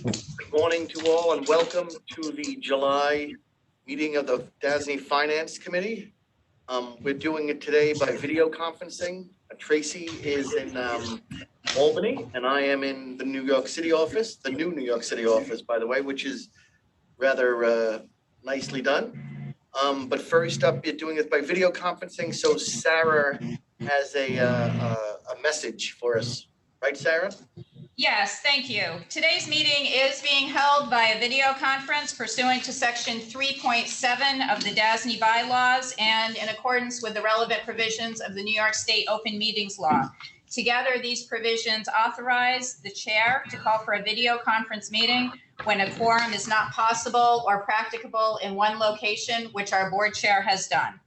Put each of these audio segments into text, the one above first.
Good morning to all and welcome to the July meeting of the DASNY Finance Committee. We're doing it today by video conferencing. Tracy is in Albany and I am in the New York City office, the new New York City office, by the way, which is rather nicely done. But first up, you're doing it by video conferencing. So Sarah has a message for us, right, Sarah? Yes, thank you. Today's meeting is being held by a video conference pursuant to Section 3.7 of the DASNY bylaws and in accordance with the relevant provisions of the New York State Open Meetings Law. Together, these provisions authorize the chair to call for a video conference meeting when a quorum is not possible or practicable in one location, which our board chair has done.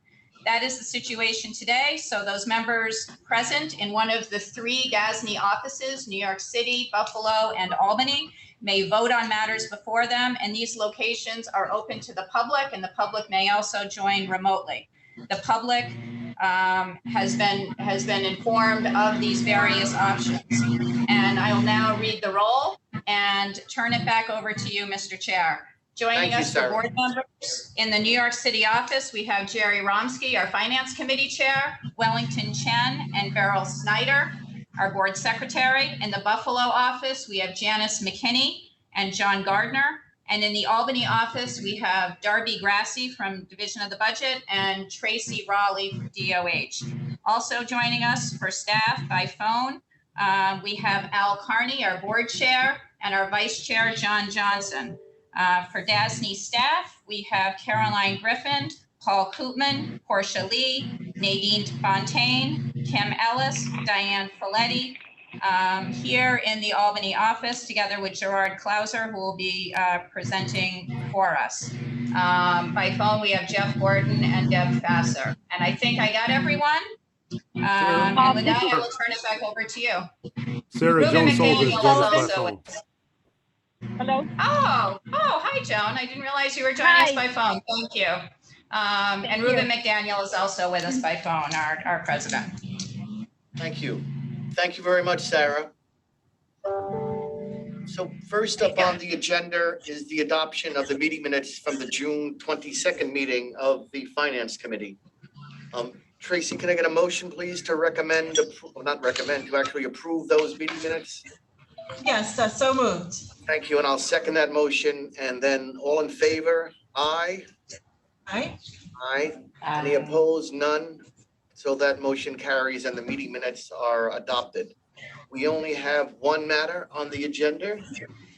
That is the situation today. So those members present in one of the three DASNY offices, New York City, Buffalo, and Albany, may vote on matters before them. And these locations are open to the public, and the public may also join remotely. The public has been informed of these various options. And I will now read the roll and turn it back over to you, Mr. Chair. Joining us for board members in the New York City office, we have Jerry Romsky, our Finance Committee Chair, Wellington Chen and Beryl Snyder, our Board Secretary. In the Buffalo office, we have Janice McKinney and John Gardner. And in the Albany office, we have Darby Grassi from Division of the Budget and Tracy Raleigh from DOH. Also joining us for staff by phone, we have Al Carney, our Board Chair, and our Vice Chair, John Johnson. For DASNY staff, we have Caroline Griffin, Paul Koopman, Portia Lee, Nadine Fontaine, Kim Ellis, Diane Folletti, here in the Albany office, together with Gerard Klauser, who will be presenting for us. By phone, we have Jeff Gordon and Deb Fasser. And I think I got everyone. And with that, I will turn it back over to you. Sarah Jones Sullivan is joining us by phone. Hello. Oh, hi, Joan. I didn't realize you were joining us by phone. Thank you. And Ruben McDaniel is also with us by phone, our president. Thank you. Thank you very much, Sarah. So first up on the agenda is the adoption of the meeting minutes from the June 22nd meeting of the Finance Committee. Tracy, can I get a motion, please, to recommend, well, not recommend, to actually approve those meeting minutes? Yes, so moved. Thank you, and I'll second that motion. And then all in favor? Aye. Aye. Aye. Any opposed? None. So that motion carries and the meeting minutes are adopted. We only have one matter on the agenda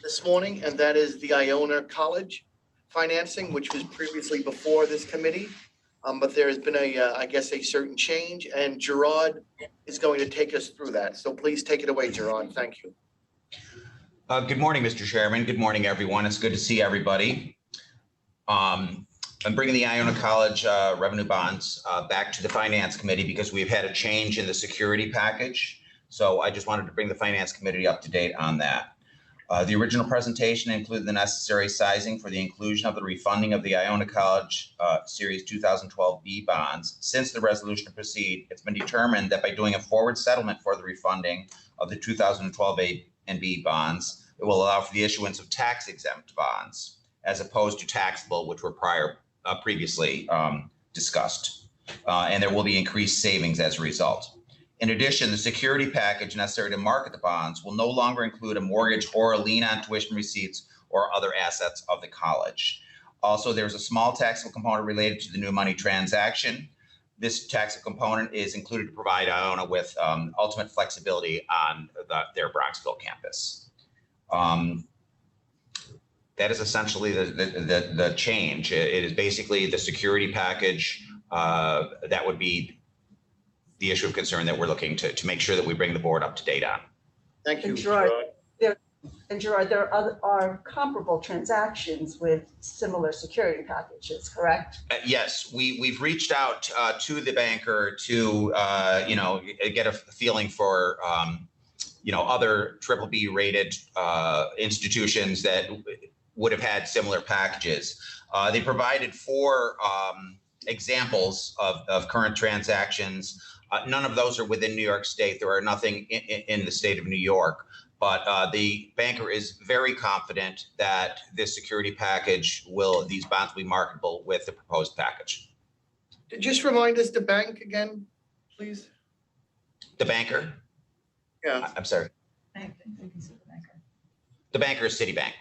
this morning, and that is the Iona College financing, which was previously before this committee. But there has been I guess, a certain change, and Gerard is going to take us through that. So please take it away, Gerard. Thank you. Good morning, Mr. Chairman. Good morning, everyone. It's good to see everybody. I'm bringing the Iona College revenue bonds back to the Finance Committee because we've had a change in the security package. So I just wanted to bring the Finance Committee up to date on that. The original presentation included the necessary sizing for the inclusion of the refunding of the Iona College Series 2012B bonds. Since the resolution to proceed, it's been determined that by doing a forward settlement for the refunding of the 2012 A and B bonds, it will allow for the issuance of tax-exempt bonds as opposed to taxable, which were previously discussed. And there will be increased savings as a result. In addition, the security package necessary to market the bonds will no longer include a mortgage or a lien on tuition receipts or other assets of the college. Also, there's a small taxable component related to the new money transaction. This taxable component is included to provide Iona with ultimate flexibility on their Bronxville campus. That is essentially the change. It is basically the security package that would be the issue of concern that we're looking to make sure that we bring the board up to date on. Thank you, Gerard. Gerard. There are comparable transactions with similar security packages, correct? Yes, we've reached out to the banker to get a feeling for other BBB rated institutions that would have had similar packages. They provided 4 examples of current transactions. None of those are within New York State. There are nothing in the state of New York. But the banker is very confident that this security package these bonds will be marketable with the proposed package. Just remind us the bank again, please. The banker? Yeah, I'm sorry. The banker is Citibank,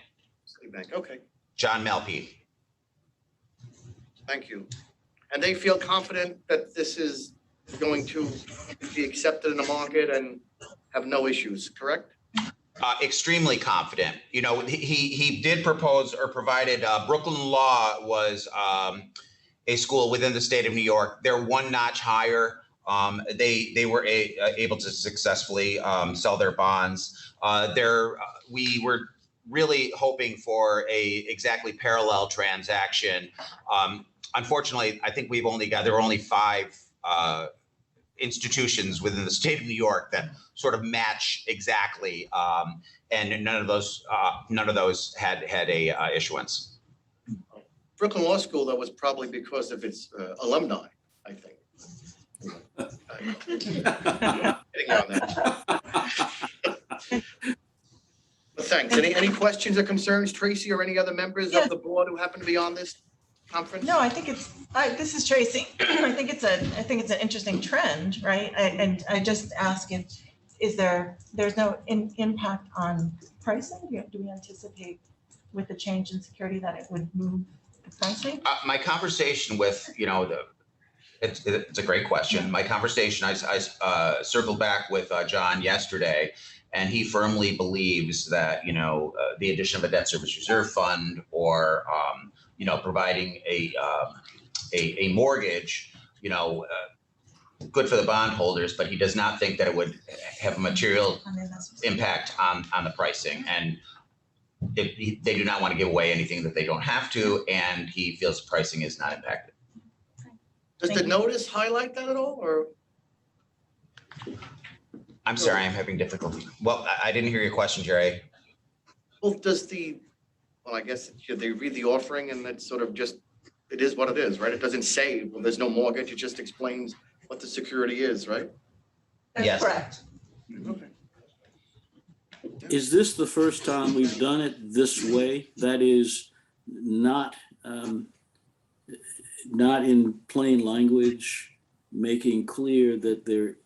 Citibank, okay, John Malpe. thank you. And they feel confident that this is going to be accepted in the market and have no issues, correct? Extremely confident. You know, he did propose or provided, Brooklyn Law was a school within the state of New York. They're one notch higher. They were able to successfully sell their bonds. We were really hoping for a exactly parallel transaction. Unfortunately, I think there were only 5 institutions within the state of New York that sort of match exactly, and none of those had a issuance. Brooklyn Law School, that was probably because of its alumni, I think. Hitting on that. But thanks. Any questions or concerns, Tracy, or any other members of the board who happen to be on this conference? No, I think this is Tracy. I think it's an interesting trend, right? And I just ask if there's no impact on pricing? Do we anticipate with the change in security that it would move the pricing? My conversation with, it's a great question. My conversation, I circled back with John yesterday, and he firmly believes that, the addition of a debt service reserve fund or, providing a mortgage, good for the bondholders, but he does not think that it would have a material impact on the pricing. And they do not want to give away anything that they don't have to, and he feels the pricing is not impacted. Does the notice highlight that at all, or? I'm sorry, I'm having difficulty. Well, I didn't hear your question, Jerry. Well, I guess, should they read the offering and that's sort of just, it is what it is, right? It doesn't say, well, there's no mortgage, it just explains what the security is, right? That's Yes. correct. Okay. Is this the first time we've done it this way? That is not in plain language, making clear that there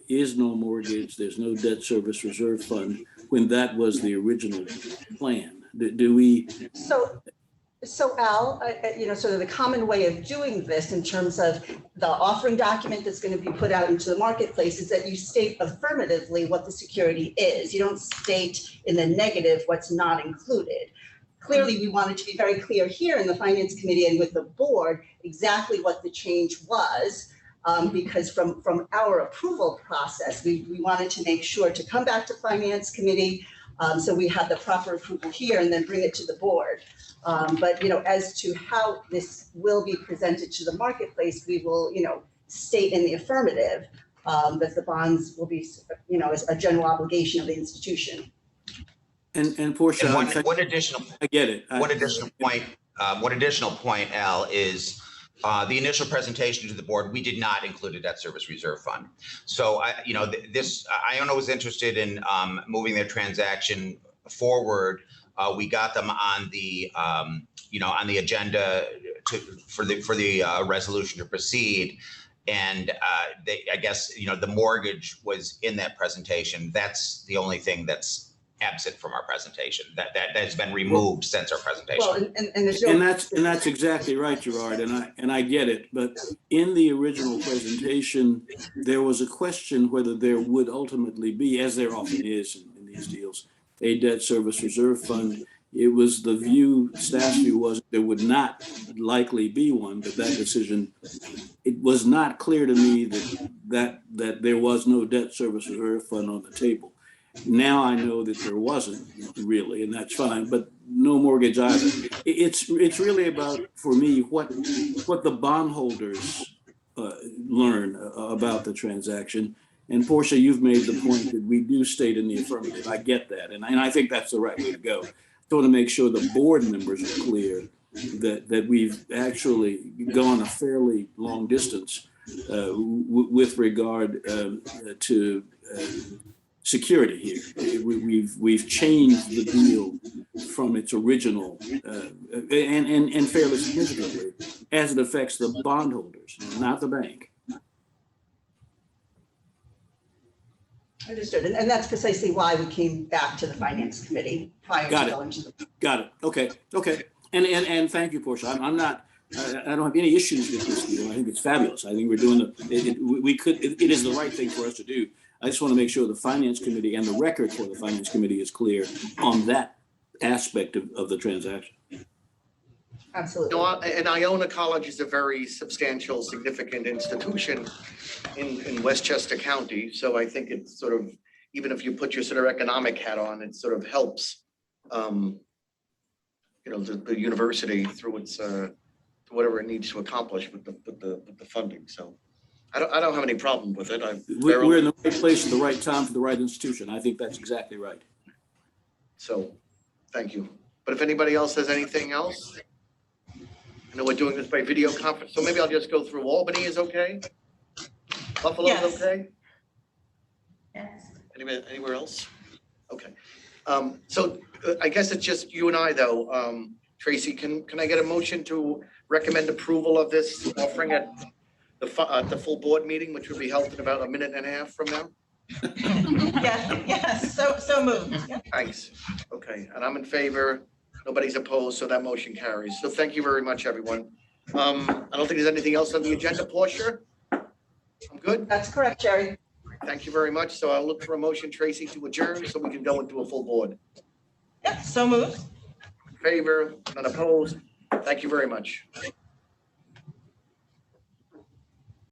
is no mortgage, there's no debt service reserve fund, when that was the original plan. Do we? So Al, sort of the common way of doing this in terms of the offering document that's going to be put out into the marketplace is that you state affirmatively what the security is. You don't state in the negative what's not included. Clearly, we wanted to be very clear here in the Finance Committee and with the board exactly what the change was, because from our approval process, we wanted to make sure to come back to Finance Committee so we have the proper approval here and then bring it to the board. But as to how this will be presented to the marketplace, we will state in the affirmative that the bonds will be as a general obligation of the institution. And Portia, One additional, I get it. one additional point, Al, is the initial presentation to the board, we did not include a debt service reserve fund. So Iona was interested in moving their transaction forward. We got them on the agenda for the resolution to proceed, and I guess the mortgage was in that presentation. That's the only thing that's absent from our presentation. That has been removed since our presentation. Well, and that's exactly right, Gerard, and I get it. But in the original presentation, there was a question whether there would ultimately be, as there often is in these deals, a debt service reserve fund. It was the view, staff's view was there would not likely be one, but that decision, it was not clear to me that there was no debt service reserve fund on the table. Now I know that there wasn't really, and that's fine, but no mortgage either. It's really about, for me, what the bondholders learn about the transaction. And Portia, you've made the point that we do state in the affirmative. I get that, and I think that's the right way to go. I want to make sure the board members are clear that we've actually gone a fairly long distance with regard to security here. We've changed the deal from its original, and fairly significantly, as it affects the bondholders, not the bank. Understood. And that's precisely why we came back to the finance committee prior Got to it. going to the. Got it. Okay. And thank you, Portia. I'm not. I don't have any issues with this deal. I think it's fabulous. I think we're doing it is the right thing for us to do. I just want to make sure the finance committee and the record for the finance committee is clear on that aspect of the transaction. Absolutely. And Iona College is a very substantial, significant institution in Westchester County. So I think it's sort of, even if you put your sort of economic hat on, it sort of helps, the university through its, whatever it needs to accomplish with the funding. So I don't have any problem with it. We're in the right place at the right time for the right institution. I think that's exactly right. So, thank you. But if anybody else has anything else, I know we're doing this by video conference, so maybe I'll just go through. Albany is okay? Buffalo's Yes. okay? Yes. Anywhere else? Okay. So I guess it's just you and I though. Tracy, can I get a motion to recommend approval of this offering at the full board meeting, which will be held in about a minute and a half from now? Yes, so moved. Yeah. Thanks. Okay, and I'm in favor. Nobody's opposed, so that motion carries. So thank you very much, everyone. I don't think there's anything else on the agenda, Portia. I'm good. That's correct, Jerry. Thank you very much. So I'll look for a motion, Tracy, to adjourn so we can go into a full board. Yep, so moved. Favor, none opposed. Thank you very much.